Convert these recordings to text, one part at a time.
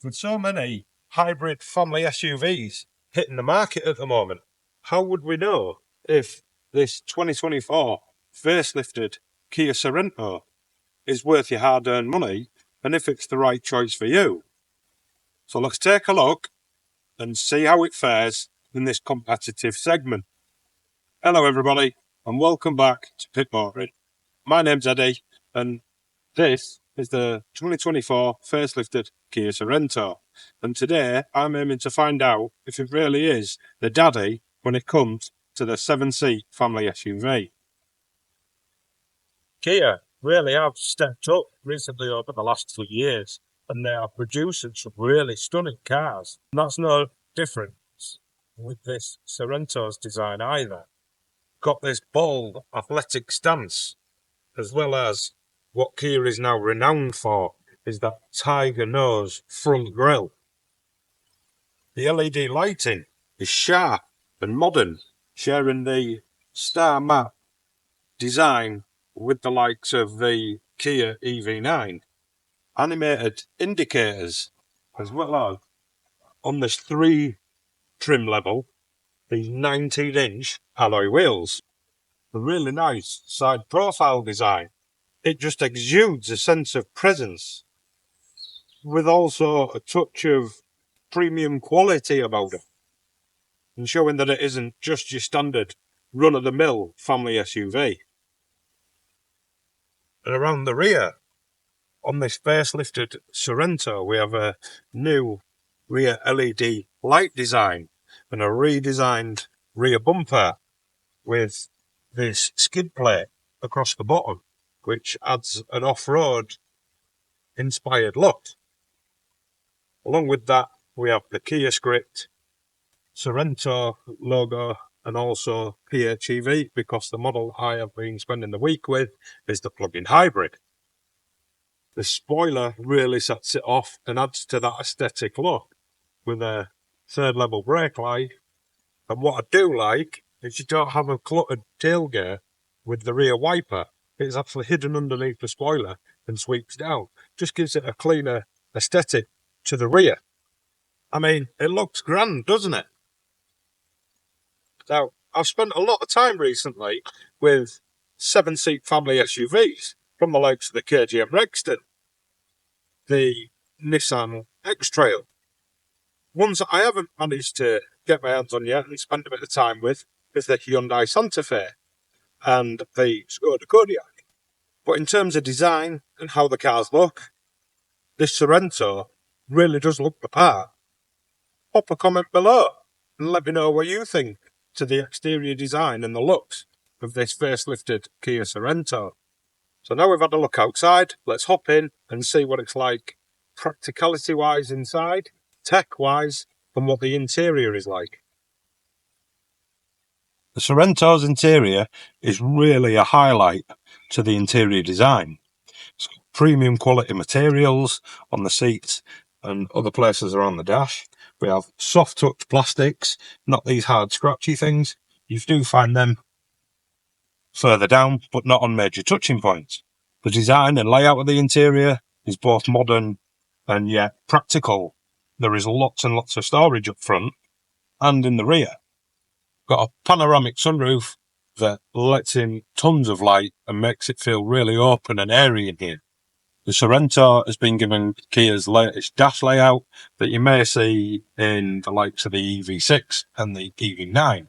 With so many hybrid family SUVs hitting the market at the moment, how would we know if this 2024 facelifted Kia Sorento is worth your hard-earned money and if it's the right choice for you? So let's take a look and see how it fares in this competitive segment. Hello everybody and welcome back to Pit Motoring. My name's Eddie and this is the 2024 facelifted Kia Sorento, and today I'm aiming to find out if it really is the daddy when it comes to the 7-seat family SUV. Kia really have stepped up recently over the last 2 years, and they are producing some really stunning cars. And that's no different with this Sorento's design either. Got this bold, athletic stance, as well as what Kia is now renowned for is that tiger nose front grille. The LED lighting is sharp and modern, sharing the star map design with the likes of the Kia EV9. Animated indicators, as well as on this 3 trim level, these 19-inch alloy wheels. A really nice side profile design. It just exudes a sense of presence, with also a touch of premium quality about it, and showing that it isn't just your standard run-of-the-mill family SUV. And around the rear, on this facelifted Sorento, we have a new rear LED light design and a redesigned rear bumper with this skid plate across the bottom, which adds an off-road inspired look. Along with that, we have the Kia script, Sorento logo, and also PHEV, because the model I have been spending the week with is the plug-in hybrid. The spoiler really sets it off and adds to that aesthetic look with a 3rd level brake light. And what I do like is you don't have a cluttered tailgate with the rear wiper. It's actually hidden underneath the spoiler and sweeps down. Just gives it a cleaner aesthetic to the rear. I mean, it looks grand, doesn't it? Now, I've spent a lot of time recently with 7-seat family SUVs from the likes of the KGM Rexton, the Nissan X-Trail. Ones that I haven't managed to get my hands on yet and spend a bit of time with is the Hyundai Santa Fe and the Skoda Kodiaq. But in terms of design and how the cars look, this Sorento really does look the part. Pop a comment below and let me know what you think to the exterior design and the looks of this facelifted Kia Sorento. So now we've had a look outside, let's hop in and see what it's like practicality-wise inside, tech-wise, and what the interior is like. The Sorento's interior is really a highlight to the interior design. It's got premium quality materials on the seats and other places around the dash. We have soft touch plastics, not these hard scratchy things. You do find them further down, but not on major touching points. The design and layout of the interior is both modern and yet practical. There is lots and lots of storage up front and in the rear. Got a panoramic sunroof that lets in tons of light and makes it feel really open and airy in here. The Sorento has been given Kia's latest dash layout that you may see in the likes of the EV6 and the EV9.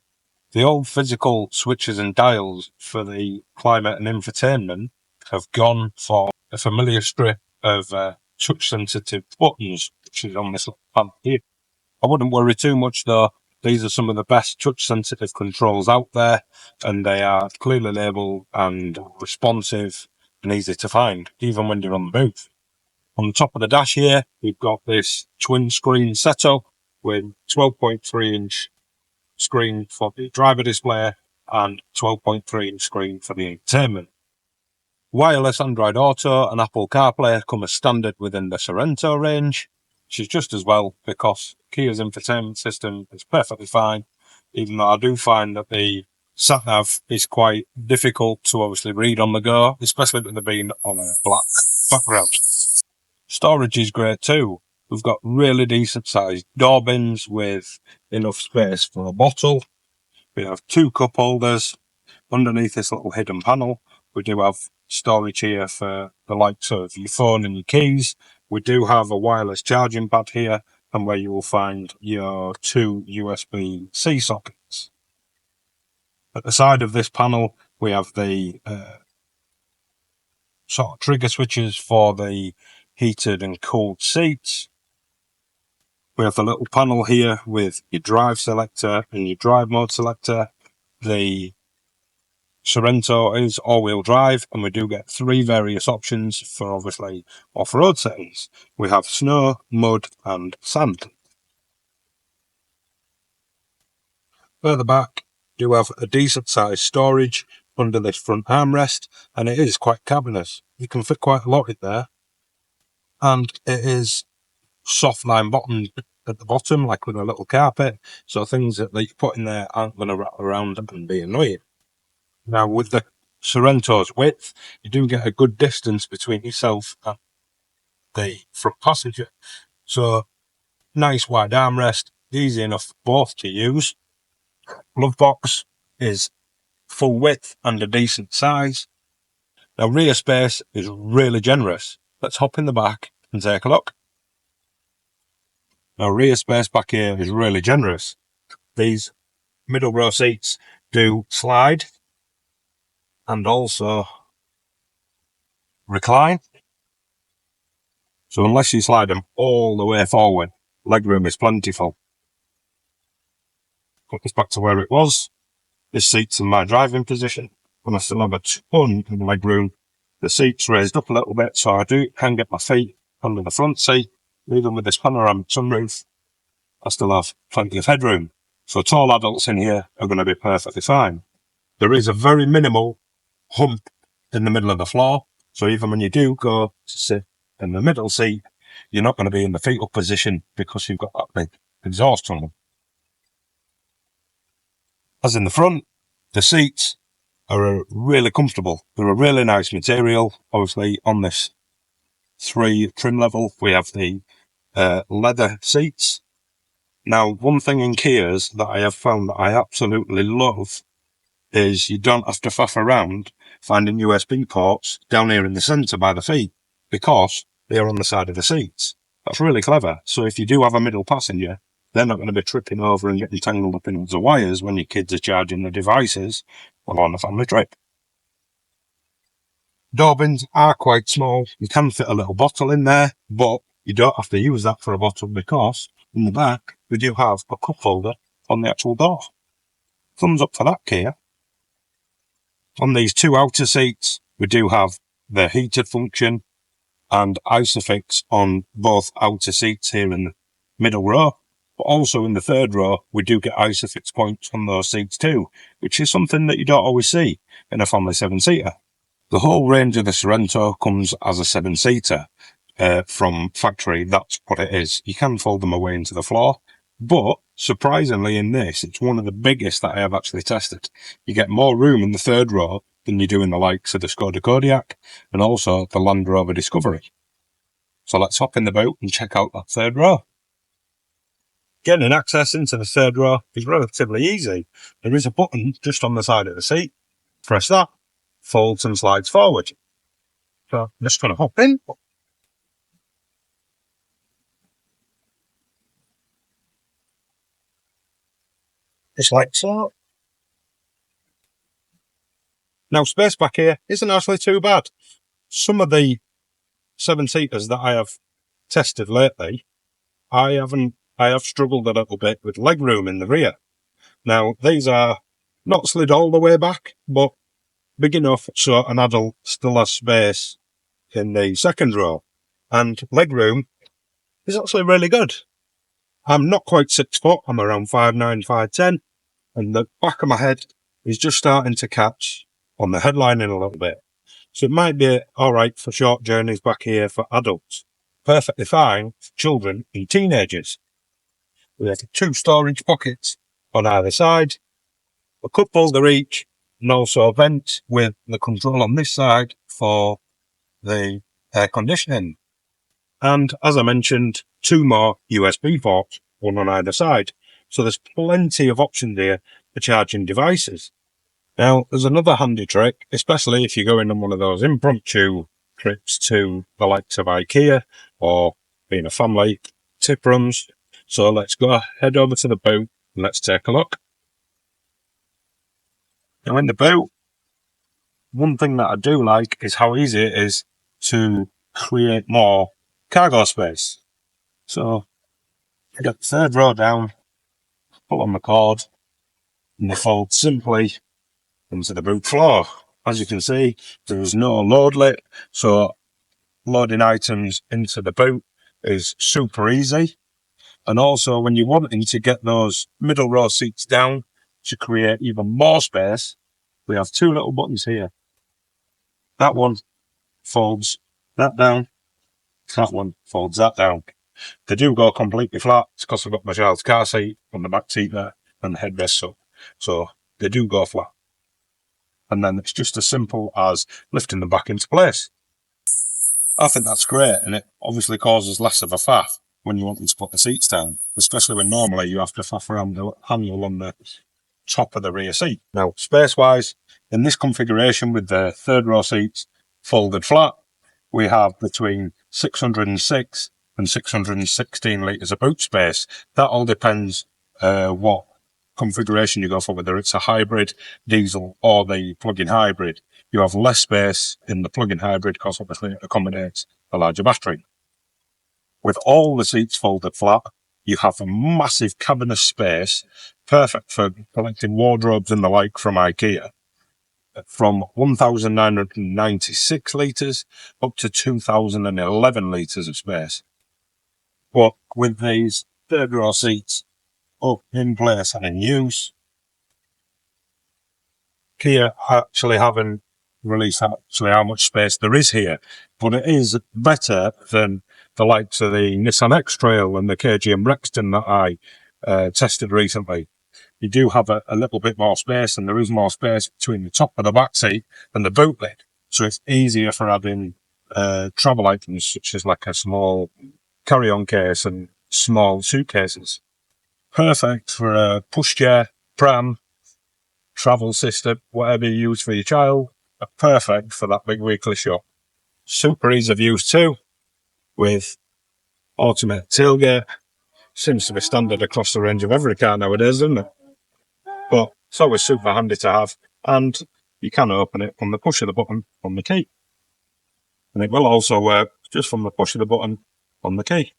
The old physical switches and dials for the climate and infotainment have gone for a familiar strip of touch-sensitive buttons, which is on this little panel here. I wouldn't worry too much though. These are some of the best touch-sensitive controls out there, and they are clearly labelled and responsive and easy to find, even when you're on the move. On the top of the dash here, we've got this twin-screen setup with 12.3-inch screen for the driver display and 12.3-inch screen for the entertainment. Wireless Android Auto and Apple CarPlay come as standard within the Sorento range, which is just as well because Kia's infotainment system is perfectly fine, even though I do find that the sat-nav is quite difficult to obviously read on the go, especially with it being on a black background. Storage is great too. We've got really decent sized door bins with enough space for a bottle. We have 2 cup holders. Underneath this little hidden panel, we do have storage here for the likes of your phone and your keys. We do have a wireless charging pad here, and where you will find your 2 USB-C sockets. At the side of this panel, we have the sort of trigger switches for the heated and cooled seats. We have the little panel here with your drive selector and your drive mode selector. The Sorento is all-wheel drive, and we do get 3 various options for obviously off-road settings. We have snow, mud and sand. Further back, do have a decent sized storage under this front armrest, and it is quite cavernous. You can fit quite a lot in there, and it is soft line bottomed at the bottom, like with a little carpet, so things that you put in there aren't going to rattle around and be annoying. Now, with the Sorento's width, you do get a good distance between yourself and the front passenger. So, nice wide armrest, easy enough for both to use. Glove box is full width and a decent size. Now, rear space is really generous. Let's hop in the back and take a look. Now, rear space back here is really generous. These middle row seats do slide and also recline. So unless you slide them all the way forward, legroom is plentiful. Put this back to where it was. This seat's in my driving position, and I still have a ton of legroom. The seat's raised up a little bit, so I can get my feet under the front seat. Even with this panoramic sunroof, I still have plenty of headroom. So tall adults in here are going to be perfectly fine. There is a very minimal hump in the middle of the floor, so even when you do go to sit in the middle seat, you're not going to be in the feet up position because you've got that big exhaust tunnel. As in the front, the seats are really comfortable. They're a really nice material. Obviously, on this 3 trim level, we have the leather seats. Now, one thing in Kias that I have found that I absolutely love is you don't have to faff around finding USB ports down here in the centre by the feet, because they are on the side of the seats. That's really clever. So if you do have a middle passenger, they're not going to be tripping over and getting tangled up in the wires when your kids are charging their devices while on a family trip. Door bins are quite small. You can fit a little bottle in there, but you don't have to use that for a bottle, because in the back we do have a cup holder on the actual door. Thumbs up for that, Kia. On these 2 outer seats, we do have the heated function and ISOFIX on both outer seats here in the middle row, but also in the 3rd row, we do get ISOFIX points on those seats too, which is something that you don't always see in a family 7-seater. The whole range of the Sorento comes as a 7-seater. From factory, that's what it is. You can fold them away into the floor, but surprisingly in this, it's one of the biggest that I have actually tested. You get more room in the 3rd row than you do in the likes of the Skoda Kodiaq and also the Land Rover Discovery. So let's hop in the boot and check out that 3rd row. Getting access into the 3rd row is relatively easy. There is a button just on the side of the seat. Press that, folds and slides forward. So I'm just going to hop in. Just like so. Now, space back here isn't actually too bad. Some of the 7-seaters that I have tested lately, I have struggled a little bit with legroom in the rear. Now, these are not slid all the way back, but big enough so an adult still has space in the 2nd row. And legroom is actually really good. I'm not quite 6 foot, I'm around 5'9", 5'10", and the back of my head is just starting to catch on the headlining a little bit. So it might be alright for short journeys back here for adults. Perfectly fine for children and teenagers. We have 2 storage pockets on either side, a cup holder each, and also a vent with the control on this side for the air conditioning. And as I mentioned, 2 more USB ports, one on either side. So there's plenty of options here for charging devices. Now, there's another handy trick, especially if you're going on one of those impromptu trips to the likes of IKEA or being a family, tip runs. So let's go head over to the boot and let's take a look. Now in the boot, one thing that I do like is how easy it is to create more cargo space. So you get the third row down, pull on the cord, and they fold simply into the boot floor. As you can see, there is no load lit, so loading items into the boot is super easy. And also when you're wanting to get those middle row seats down to create even more space, we have 2 little buttons here. That one folds that down, that one folds that down. They do go completely flat. It's because I've got my child's car seat on the back seat there and the headrest up. So they do go flat. And then it's just as simple as lifting them back into place. I think that's great, and it obviously causes less of a faff when you want them to put the seats down, especially when normally you have to faff around the handle on the top of the rear seat. Now, space-wise, in this configuration with the third row seats folded flat, we have between 606 and 616 litres of boot space. That all depends what configuration you go for, whether it's a hybrid, diesel, or the plug-in hybrid. You have less space in the plug-in hybrid because obviously it accommodates a larger battery. With all the seats folded flat, you have a massive cavernous space, perfect for collecting wardrobes and the like from IKEA, from 1,996 litres up to 2,011 litres of space. But with these third row seats up in place and in use, Kia actually haven't released actually how much space there is here, but it is better than the likes of the Nissan X-Trail and the KGM Rexton that I tested recently. You do have a little bit more space, and there is more space between the top of the back seat and the boot lid, so it's easier for adding travel items such as like a small carry-on case and small suitcases. Perfect for a pushchair, pram, travel system, whatever you use for your child, are perfect for that big weekly shop. Super ease of use too, with automated tailgate. Seems to be standard across the range of every car nowadays, doesn't it? But it's always super handy to have, and you can open it from the push of the button on the key. And it will also work just from the push of the button on the key.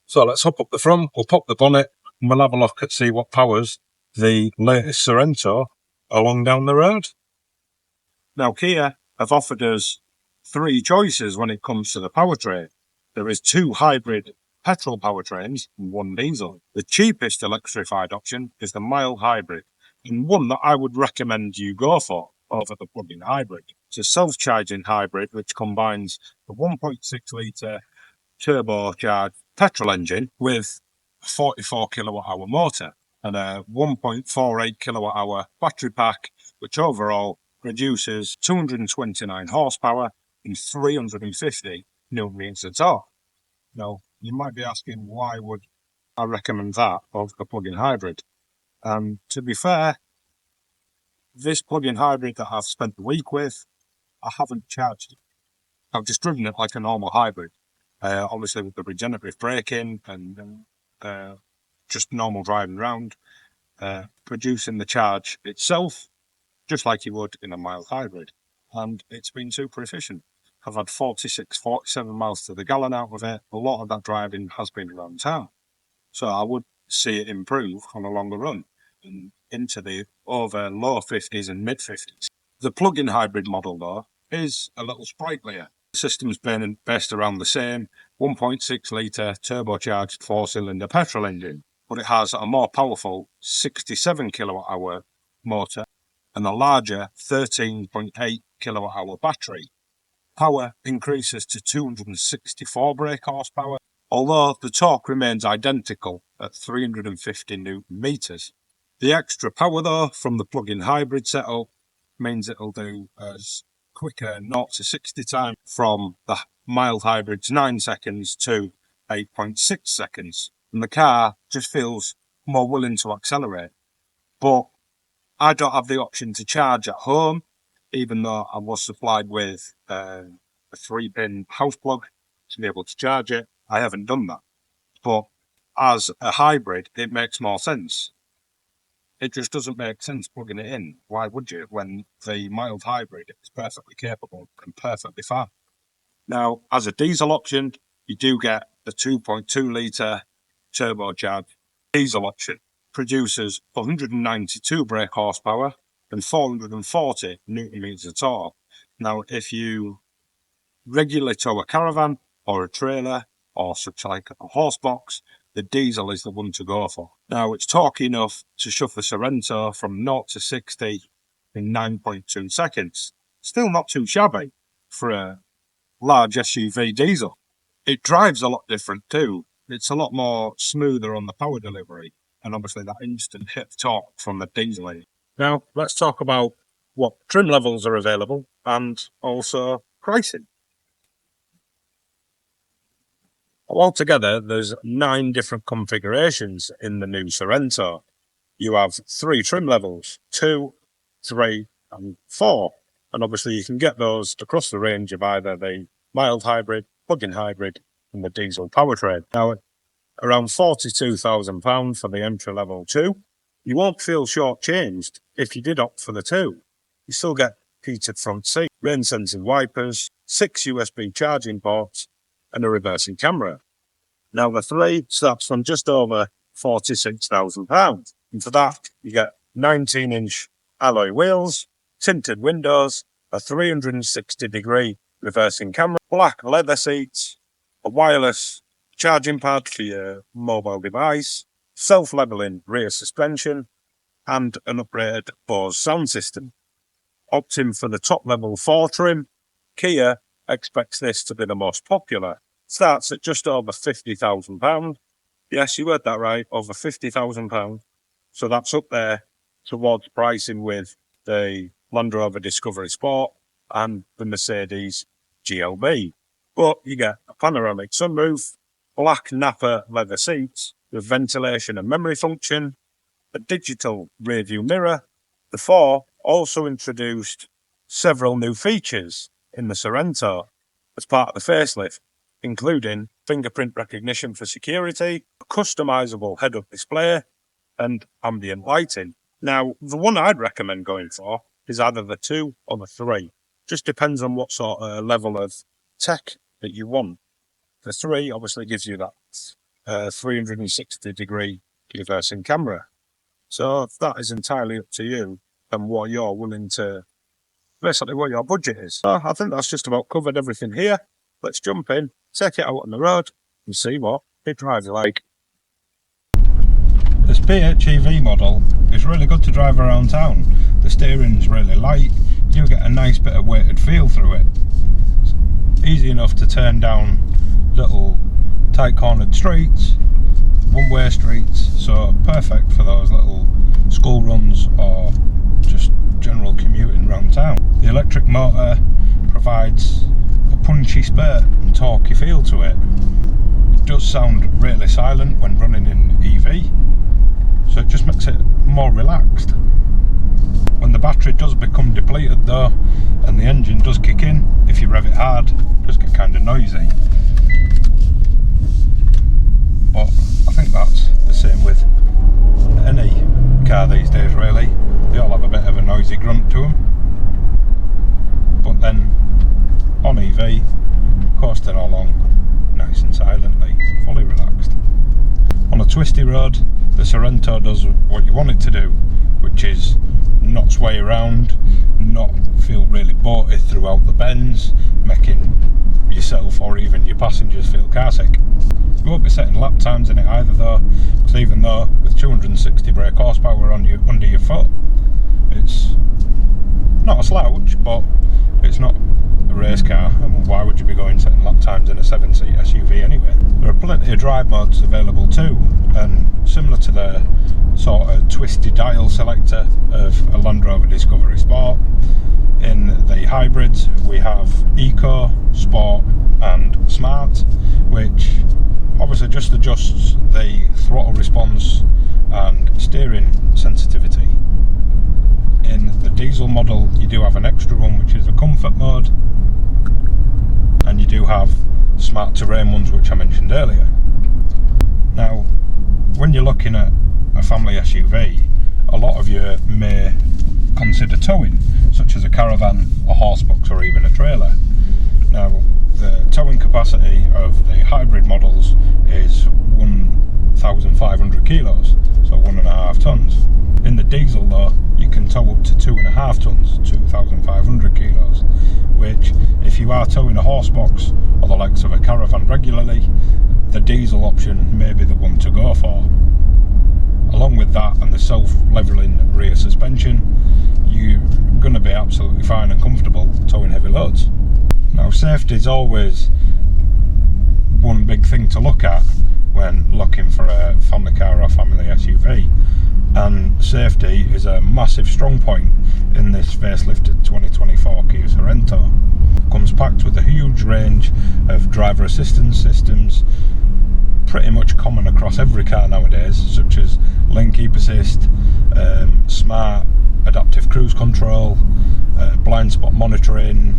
So let's hop up the front, we'll pop the bonnet, and we'll have a look at see what powers the latest Sorento along down the road. Now, Kia have offered us 3 choices when it comes to the powertrain. There is 2 hybrid petrol powertrains and 1 diesel. The cheapest electrified option is the mild hybrid, and one that I would recommend you go for over the plug-in hybrid. It's a self-charging hybrid which combines the 1.6 litre turbocharged petrol engine with a 44 kilowatt hour motor and a 1.48 kilowatt hour battery pack, which overall produces 229 horsepower and 350 newton meters of torque. Now, you might be asking, why would I recommend that over the plug-in hybrid? And to be fair, this plug-in hybrid that I've spent the week with, I haven't charged it. I've just driven it like a normal hybrid. Obviously with the regenerative braking and just normal driving around, producing the charge itself, just like you would in a mild hybrid. And it's been super efficient. I've had 46, 47 miles to the gallon out of it. A lot of that driving has been around town. So I would see it improve on a longer run and into the over low 50s and mid 50s. The plug-in hybrid model though is a little sprightlier. The system's been based around the same 1.6 litre turbocharged 4-cylinder petrol engine, but it has a more powerful 67 kilowatt hour motor and a larger 13.8 kilowatt hour battery. Power increases to 264 brake horsepower, although the torque remains identical at 350 newton meters. The extra power though from the plug-in hybrid setup means it'll do as quicker 0 to 60 time from the mild hybrid's 9 seconds to 8.6 seconds. And the car just feels more willing to accelerate. But I don't have the option to charge at home, even though I was supplied with a 3-pin house plug to be able to charge it. I haven't done that. But as a hybrid, it makes more sense. It just doesn't make sense plugging it in. Why would you, when the mild hybrid is perfectly capable and perfectly fast? Now, as a diesel option, you do get the 2.2 litre turbocharged diesel option. Produces 192 brake horsepower and 440 newton meters of torque. Now, if you regularly tow a caravan or a trailer or such like a horse box, the diesel is the one to go for. Now, it's torquey enough to shove the Sorento from 0 to 60 in 9.2 seconds. Still not too shabby for a large SUV diesel. It drives a lot different too. It's a lot more smoother on the power delivery, and obviously that instant hit torque from the diesel. Now, let's talk about what trim levels are available and also pricing. Altogether, there's 9 different configurations in the new Sorento. You have 3 trim levels, 2, 3 and 4. And obviously you can get those across the range of either the mild hybrid, plug-in hybrid and the diesel powertrain. Now, around £42,000 for the entry level 2. You won't feel shortchanged if you did opt for the 2. You still get heated front seat, rain sensing wipers, 6 USB charging ports and a reversing camera. Now the 3 starts from just over £46,000. And for that you get 19-inch alloy wheels, tinted windows, a 360-degree reversing camera, black leather seats, a wireless charging pad for your mobile device, self-leveling rear suspension, and an upgraded Bose sound system. Opting for the top level 4 trim, Kia expects this to be the most popular. Starts at just over £50,000. Yes, you heard that right, over £50,000. So that's up there towards pricing with the Land Rover Discovery Sport and the Mercedes GLB. But you get a panoramic sunroof, black Napa leather seats with ventilation and memory function, a digital rear view mirror. The 4 also introduced several new features in the Sorento as part of the facelift, including fingerprint recognition for security, a customisable head-up display, and ambient lighting. Now, the one I'd recommend going for is either the 2 or the 3. Just depends on what sort of level of tech that you want. The 3 obviously gives you that 360-degree reversing camera. So that is entirely up to you and what you're willing to, basically what your budget is. So I think that's just about covered everything here. Let's jump in, take it out on the road and see what it drives like. This PHEV model is really good to drive around town. The steering's really light, you get a nice bit of weighted feel through it. It's easy enough to turn down little tight cornered streets, one-way streets, so perfect for those little school runs or just general commuting around town. The electric motor provides a punchy spurt and torquey feel to it. It does sound really silent when running in EV, so it just makes it more relaxed. When the battery does become depleted though, and the engine does kick in, if you rev it hard, it does get kind of noisy. But I think that's the same with any car these days really. They all have a bit of a noisy grunt to them. But then on EV, coasting along nice and silently, fully relaxed. On a twisty road, the Sorento does what you want it to do, which is not sway around, not feel really boated throughout the bends, making yourself or even your passengers feel car sick. You won't be setting lap times in it either though, because even though with 260 brake horsepower on under your foot, it's not a slouch, but it's not a race car, and why would you be going setting lap times in a 7-seat SUV anyway? There are plenty of drive modes available too, and similar to the sort of twisty dial selector of a Land Rover Discovery Sport, Eco, Sport and Smart, which obviously just adjusts the throttle response and steering sensitivity. In the diesel model you do have an extra one, which is the comfort mode, and you do have smart terrain ones, which I mentioned earlier. Now, when you're looking at a family SUV, a lot of you may consider towing, such as a caravan, a horsebox or even a trailer. Now, the towing capacity of the hybrid models is 1,500 kilos, so 1.5 tons. In the diesel though, you can tow up to 2.5 tons, 2,500 kilos, which if you are towing a horsebox or the likes of a caravan regularly, the diesel option may be the one to go for. Along with that and the self-levelling rear suspension, you're going to be absolutely fine and comfortable towing heavy loads. Now, safety is always one big thing to look at when looking for a family car or family SUV, and safety is a massive strong point in this facelifted 2024 Kia Sorento. It comes packed with a huge range of driver assistance systems, pretty much common across every car nowadays, such as lane keep assist, smart adaptive cruise control, blind spot monitoring,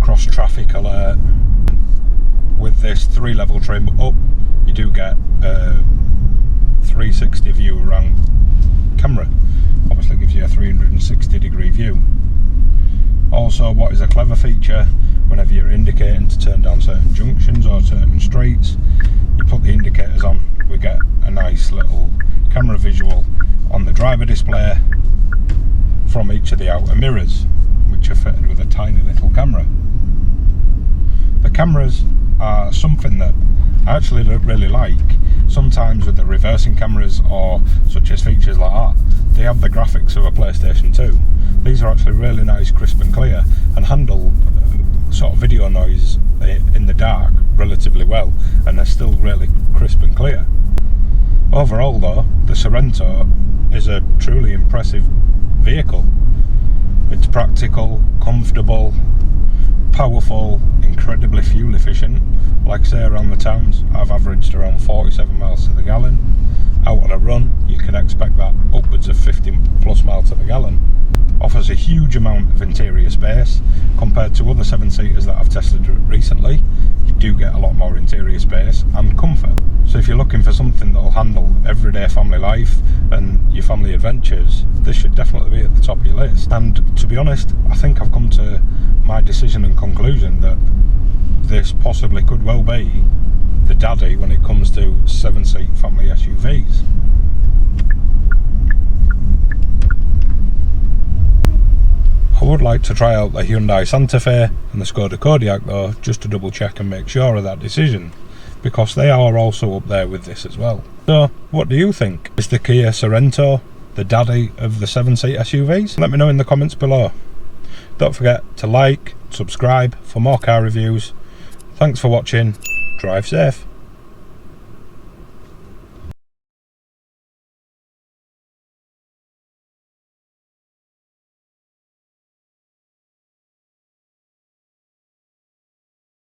cross traffic alert. With this 3-level trim up, you do get a 360 view around camera. Obviously gives you a 360 degree view. Also, what is a clever feature, whenever you're indicating to turn down certain junctions or certain streets, you put the indicators on, we get a nice little camera visual on the driver display from each of the outer mirrors, which are fitted with a tiny little camera. The cameras are something that I actually really like. Sometimes with the reversing cameras or such as features like that, they have the graphics of a PlayStation 2. These are actually really nice, crisp and clear, and handle sort of video noise in the dark relatively well, and they're still really crisp and clear. Overall though, the Sorento is a truly impressive vehicle. It's practical, comfortable, powerful, incredibly fuel efficient. Like I say, around the towns I've averaged around 47 miles to the gallon. Out on a run you can expect that upwards of 50 plus miles to the gallon. Offers a huge amount of interior space compared to other 7-seaters that I've tested recently. You do get a lot more interior space and comfort. So if you're looking for something that'll handle everyday family life and your family adventures, this should definitely be at the top of your list. And to be honest, I think I've come to my decision and conclusion that this possibly could well be the daddy when it comes to 7-seat family SUVs. I would like to try out the Hyundai Santa Fe and the Skoda Kodiaq though, just to double check and make sure of that decision, because they are also up there with this as well. So, what do you think? Is the Kia Sorento the daddy of the 7-seat SUVs? Let me know in the comments below. Don't forget to like, subscribe for more car reviews. Thanks for watching, drive safe.